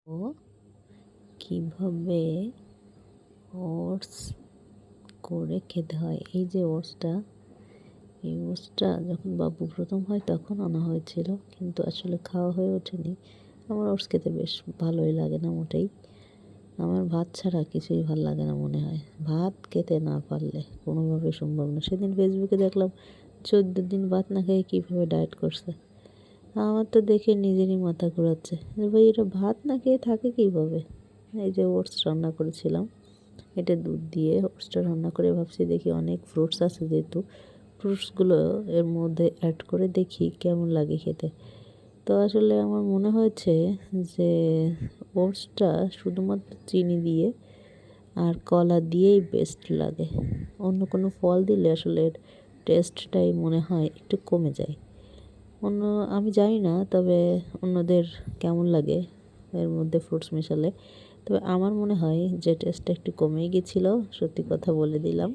ও কিভাবে ওটস করে খেতে হয়। এই যে ওটসটা যখন বাবু প্রথম হয় তখন আনা হয়েছিল, কিন্তু আসলে খাওয়া হয়ে ওঠেনি। আমার ওটস খেতে বেশ ভালোই লাগে না মোটেই। আমার ভাত ছাড়া কিছুই ভাল লাগে না মনে হয়। ভাত খেতে না পারলে কোনোভাবেই সম্ভব না। সেদিন ফেসবুকে দেখলাম 14 দিন ভাত না খেয়ে কীভাবে ডায়েট করছে। আমার তো দেখে নিজেরই মাথা ঘোরাচ্ছে যে ভাই, এটা ভাত না খেয়ে থাকে কীভাবে। এই যে ওটস রান্না করেছিলাম, এটা দুধ দিয়ে ওটসটা রান্না করে ভাবছি দেখি অনেক ফ্রুটস আছে, যেহেতু ফ্রুটসগুলো এর মধ্যে অ্যাড করে দেখি কেমন লাগে খেতে। তো আসলে আমার মনে হয়েছে যে ওটসটা শুধুমাত্র চিনি দিয়ে আর কলা দিয়েই বেস্ট লাগে। অন্য কোনো ফল দিলে আসলে এর টেস্টটাই মনে হয় একটু কমে যায়। আমি জানি না, তবে অন্যদের কেমন লাগে এর মধ্যে ফ্রুটস মেশালে। তবে আমার মনে হয় যে টেস্টটা একটু কমেই গেছিলো, সত্যি কথা বলে দিলাম।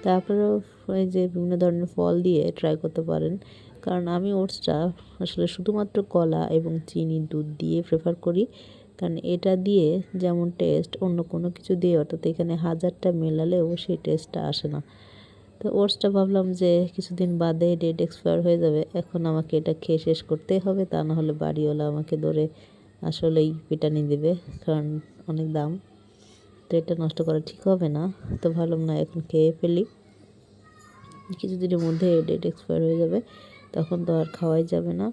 তারপরেও ওই যে বিভিন্ন ধরনের ফল দিয়ে ট্রাই করতে পারেন, কারণ আমি ওটসটা আসলে শুধুমাত্র কলা এবং চিনি দুধ দিয়ে প্রেফার করি। কারণ এটা দিয়ে যেমন টেস্ট অন্য কোনো কিছু দিয়ে, অর্থাৎ এখানে হাজারটা মেলালেও সেই টেস্টটা আসে না। তো ওটসটা ভাবলাম যে কিছুদিন বাদে ডেট এক্সপায়ার হয়ে যাবে, এখন আমাকে এটা খেয়ে শেষ করতেই হবে, তা না হলে বাড়িওয়ালা আমাকে ধরে আসলেই পিটানি দেবে, কারণ অনেক দাম। তো এটা নষ্ট করা ঠিক হবে না। তো ভাবলাম না, এখন খেয়ে ফেলি। কিছুদিনের মধ্যে ডেট এক্সপায়ার হয়ে যাবে, তখন তো আর খাওয়াই যাবে না।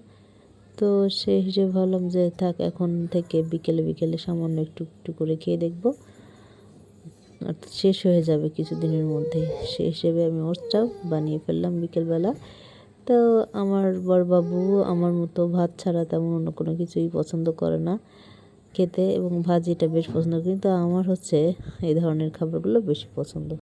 তো সেই হিসেবে ভাবলাম যে থাক, এখন থেকে বিকেলে বিকেলে সামান্য একটু একটু করে খেয়ে দেখবো, আর শেষ হয়ে যাবে কিছুদিনের মধ্যেই। সেই হিসেবে আমি ওটসটাও বানিয়ে ফেললাম বিকেলবেলা। তো আমার বড়বাবু আমার মতো ভাত ছাড়া তেমন অন্য কোনো কিছুই পছন্দ করে না খেতে, এবং ভাজিটা বেশ পছন্দ, কিন্তু আমার হচ্ছে এই ধরনের খাবারগুলো বেশি পছন্দ।